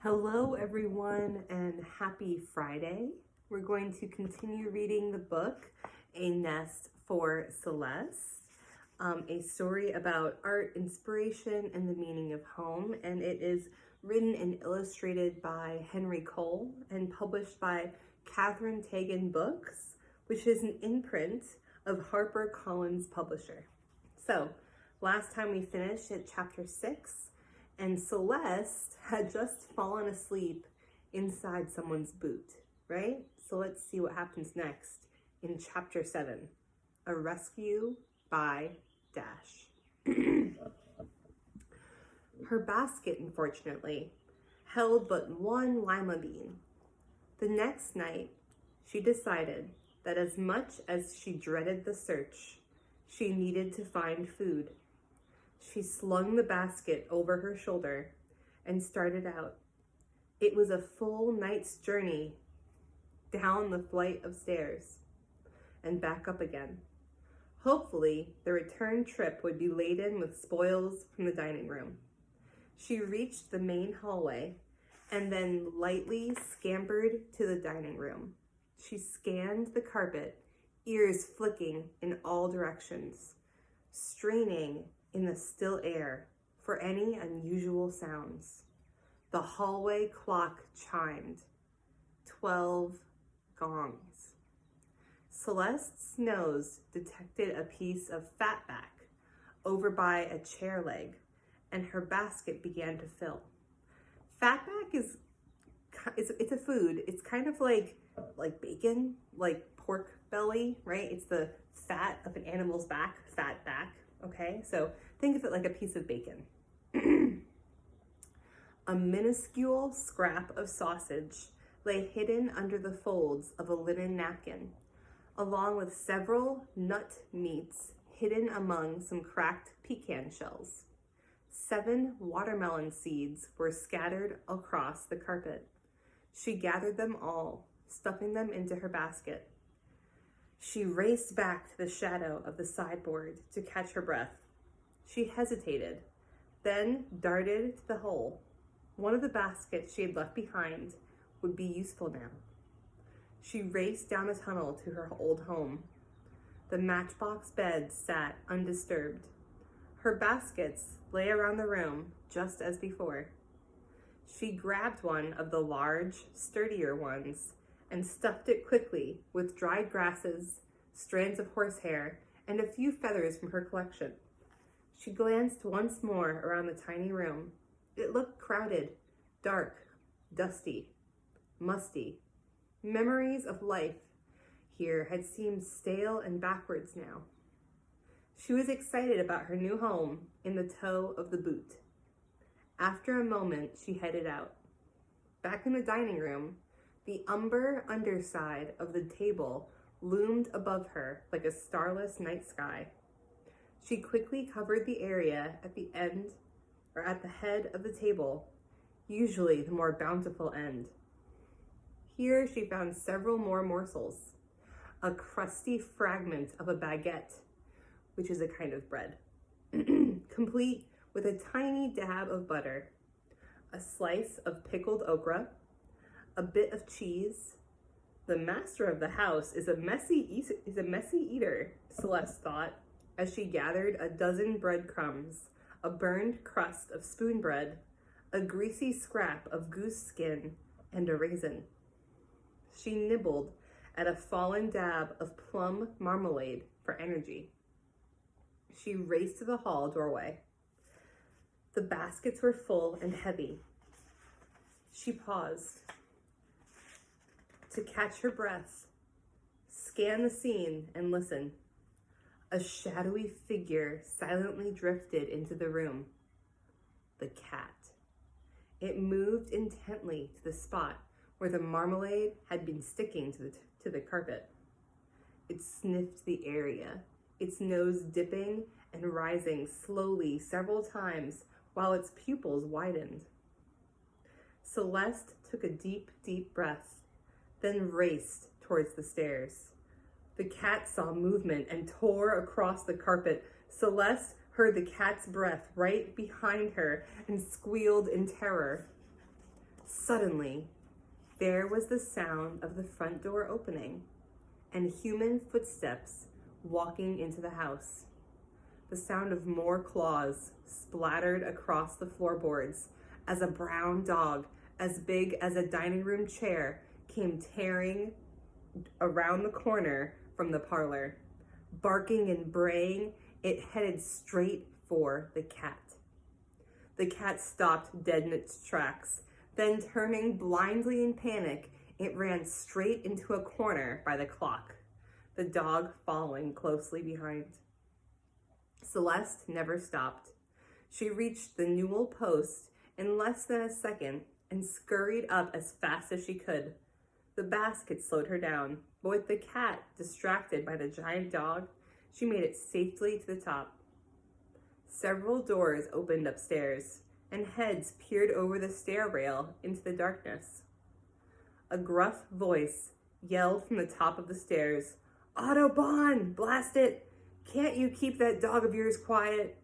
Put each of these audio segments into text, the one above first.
Hello, everyone, and happy Friday. We're going to continue reading the book, A Nest for Celeste, a story about art, inspiration, and the meaning of home. And it is written and illustrated by Henry Cole and published by Catherine Tagan Books, which is an imprint of HarperCollins Publisher. So, last time we finished at chapter 6, and Celeste had just fallen asleep inside someone's boot, right? So let's see what happens next in chapter 7, A Rescue by Dash. Her basket, unfortunately, held but one lima bean. The next night, she decided that as much as she dreaded the search, she needed to find food. She slung the basket over her shoulder and started out. It was a full night's journey down the flight of stairs and back up again. Hopefully, the return trip would be laden with spoils from the dining room. She reached the main hallway and then lightly scampered to the dining room. She scanned the carpet, ears flicking in all directions, straining in the still air for any unusual sounds. The hallway clock chimed. 12 gongs. Celeste's nose detected a piece of fatback over by a chair leg, and her basket began to fill. Fatback is it's a food. It's kind of like bacon, like pork belly, right? It's the fat of an animal's back, fat back. Okay, so think of it like a piece of bacon. A minuscule scrap of sausage lay hidden under the folds of a linen napkin, along with several nut meats hidden among some cracked pecan shells. 7 watermelon seeds were scattered across the carpet. She gathered them all, stuffing them into her basket. She raced back to the shadow of the sideboard to catch her breath. She hesitated, then darted to the hole. One of the baskets she had left behind would be useful now. She raced down the tunnel to her old home. The matchbox bed sat undisturbed. Her baskets lay around the room just as before. She grabbed one of the large, sturdier ones and stuffed it quickly with dried grasses, strands of horsehair, and a few feathers from her collection. She glanced once more around the tiny room. It looked crowded, dark, dusty, musty. Memories of life here had seemed stale and backwards now. She was excited about her new home in the toe of the boot. After a moment, she headed out. Back in the dining room, the umber underside of the table loomed above her like a starless night sky. She quickly covered the area at the end, or at the head of the table, usually the more bountiful end. Here she found several more morsels. A crusty fragment of a baguette, which is a kind of bread, complete with a tiny dab of butter, a slice of pickled okra, a bit of cheese. The master of the house is a messy eater, Celeste thought, as she gathered a dozen breadcrumbs, a burned crust of spoon bread, a greasy scrap of goose skin, and a raisin. She nibbled at a fallen dab of plum marmalade for energy. She raced to the hall doorway. The baskets were full and heavy. She paused to catch her breath, scan the scene, and listen. A shadowy figure silently drifted into the room. The cat. It moved intently to the spot where the marmalade had been sticking to the carpet. It sniffed the area, its nose dipping and rising slowly several times while its pupils widened. Celeste took a deep, deep breath, then raced towards the stairs. The cat saw movement and tore across the carpet. Celeste heard the cat's breath right behind her and squealed in terror. Suddenly, there was the sound of the front door opening and human footsteps walking into the house. The sound of more claws splattered across the floorboards as a brown dog as big as a dining room chair came tearing around the corner from the parlor. Barking and braying, it headed straight for the cat. The cat stopped dead in its tracks. Then, turning blindly in panic, it ran straight into a corner by the clock, the dog following closely behind. Celeste never stopped. She reached the newel post in less than a second and scurried up as fast as she could. The basket slowed her down, but with the cat distracted by the giant dog, she made it safely to the top. Several doors opened upstairs, and heads peered over the stair rail into the darkness. A gruff voice yelled from the top of the stairs, "Audubon, blast it! Can't you keep that dog of yours quiet?"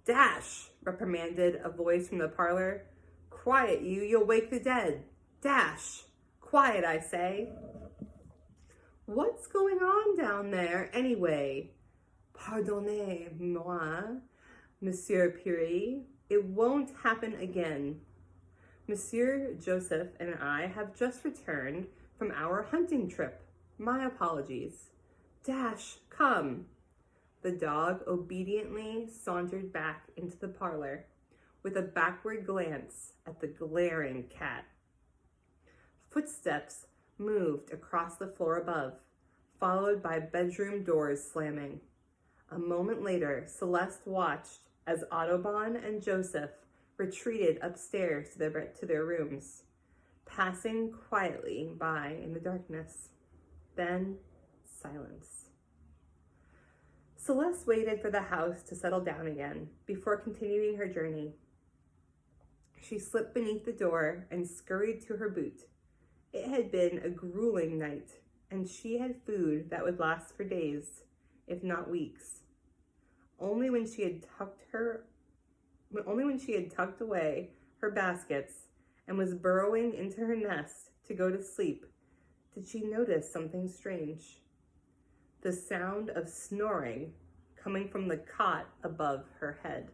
"Dash!" reprimanded a voice from the parlor. "Quiet, you'll wake the dead. Dash! Quiet, I say." "What's going on down there, anyway?" "Pardonnez-moi, Monsieur Curie. It won't happen again. Monsieur Joseph and I have just returned from our hunting trip. My apologies. Dash, come." The dog obediently sauntered back into the parlor with a backward glance at the glaring cat. Footsteps moved across the floor above, followed by bedroom doors slamming. A moment later, Celeste watched as Audubon and Joseph retreated upstairs to their rooms, passing quietly by in the darkness. Then, silence. Celeste waited for the house to settle down again before continuing her journey. She slipped beneath the door and scurried to her boot. It had been a grueling night, and she had food that would last for days, if not weeks. Only when she had tucked away her baskets and was burrowing into her nest to go to sleep did she notice something strange. The sound of snoring coming from the cot above her head.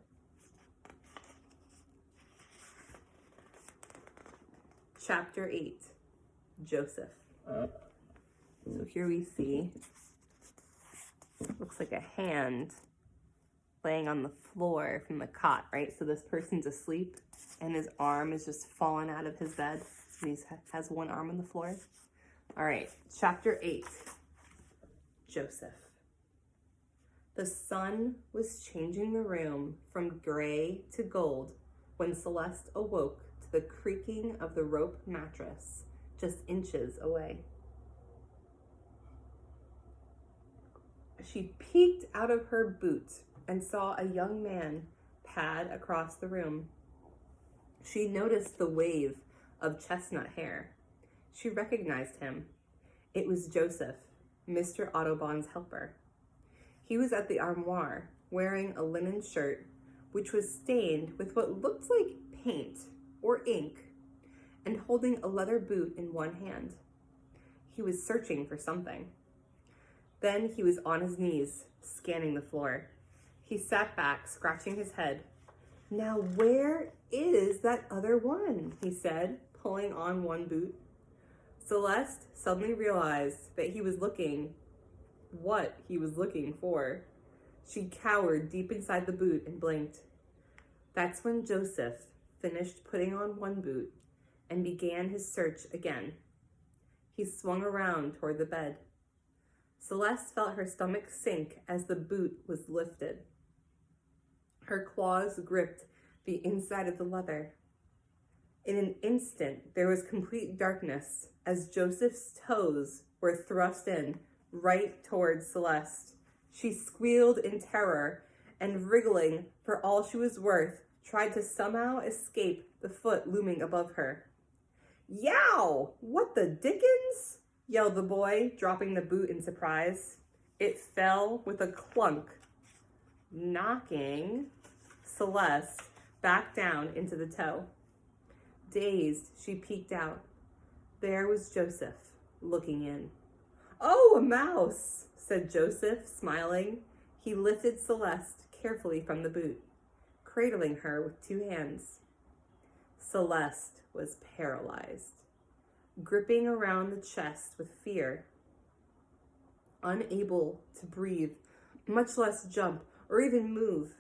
Chapter 8, Joseph. So here we see, looks like a hand laying on the floor from the cot, right? So this person's asleep and his arm is just fallen out of his bed. So he has one arm on the floor. All right, chapter 8, Joseph. The sun was changing the room from gray to gold when Celeste awoke to the creaking of the rope mattress just inches away. She peeked out of her boot and saw a young man pad across the room. She noticed the wave of chestnut hair. She recognized him. It was Joseph, Mr. Audubon's helper. He was at the armoire, wearing a linen shirt, which was stained with what looked like paint or ink, and holding a leather boot in one hand. He was searching for something. Then he was on his knees, scanning the floor. He sat back, scratching his head. "Now where is that other one?" he said, pulling on one boot. Celeste suddenly realized that he was looking for. She cowered deep inside the boot and blinked. That's when Joseph finished putting on one boot and began his search again. He swung around toward the bed. Celeste felt her stomach sink as the boot was lifted. Her claws gripped the inside of the leather. In an instant, there was complete darkness as Joseph's toes were thrust in right towards Celeste. She squealed in terror and, wriggling for all she was worth, tried to somehow escape the foot looming above her. "Yow! What the dickens?" yelled the boy, dropping the boot in surprise. It fell with a clunk, knocking Celeste back down into the toe. Dazed, she peeked out. There was Joseph, looking in. "Oh, a mouse," said Joseph, smiling. He lifted Celeste carefully from the boot, cradling her with 2 hands. Celeste was paralyzed, gripping around the chest with fear, unable to breathe, much less jump or even move.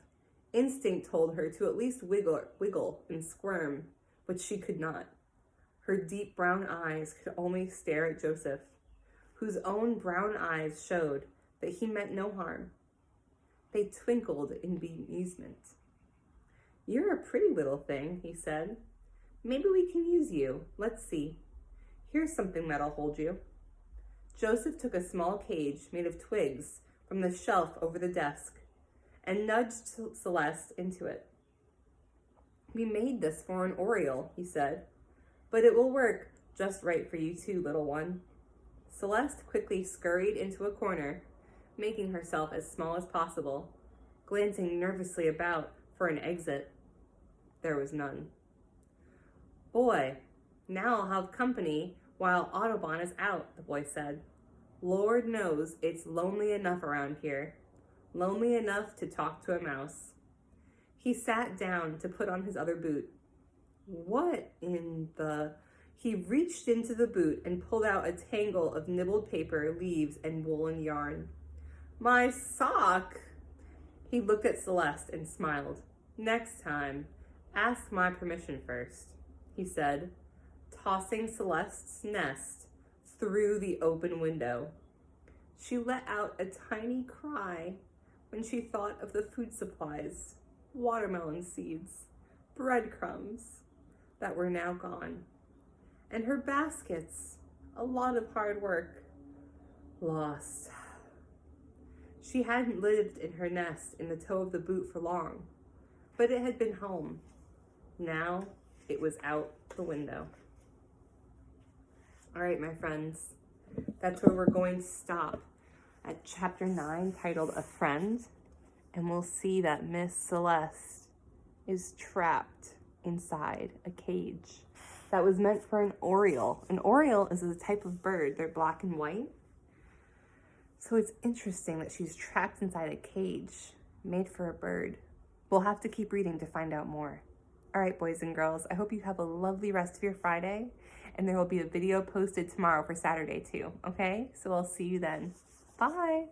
Instinct told her to at least wiggle and squirm, but she could not. Her deep brown eyes could only stare at Joseph, whose own brown eyes showed that he meant no harm. They twinkled in bemusement. "You're a pretty little thing," he said. "Maybe we can use you. Let's see. Here's something that'll hold you." Joseph took a small cage made of twigs from the shelf over the desk and nudged Celeste into it. "We made this for an oriole," he said, "but it will work just right for you too, little one." Celeste quickly scurried into a corner, making herself as small as possible, glancing nervously about for an exit. There was none. "Boy, now I'll have company while Audubon is out," the boy said. "Lord knows it's lonely enough around here. Lonely enough to talk to a mouse." He sat down to put on his other boot. What in the... He reached into the boot and pulled out a tangle of nibbled paper, leaves, and woolen yarn. "My sock!" He looked at Celeste and smiled. "Next time, ask my permission first," he said, tossing Celeste's nest through the open window. She let out a tiny cry when she thought of the food supplies, watermelon seeds, breadcrumbs that were now gone, and her baskets, a lot of hard work, lost. She hadn't lived in her nest in the toe of the boot for long, but it had been home. Now it was out the window. All right, my friends, that's where we're going to stop at chapter 9, titled A Friend, and we'll see that Miss Celeste is trapped inside a cage that was meant for an oriole. An oriole is a type of bird. They're black and white. So it's interesting that she's trapped inside a cage made for a bird. We'll have to keep reading to find out more. All right, boys and girls, I hope you have a lovely rest of your Friday, and there will be a video posted tomorrow for Saturday too, okay? So I'll see you then. Bye.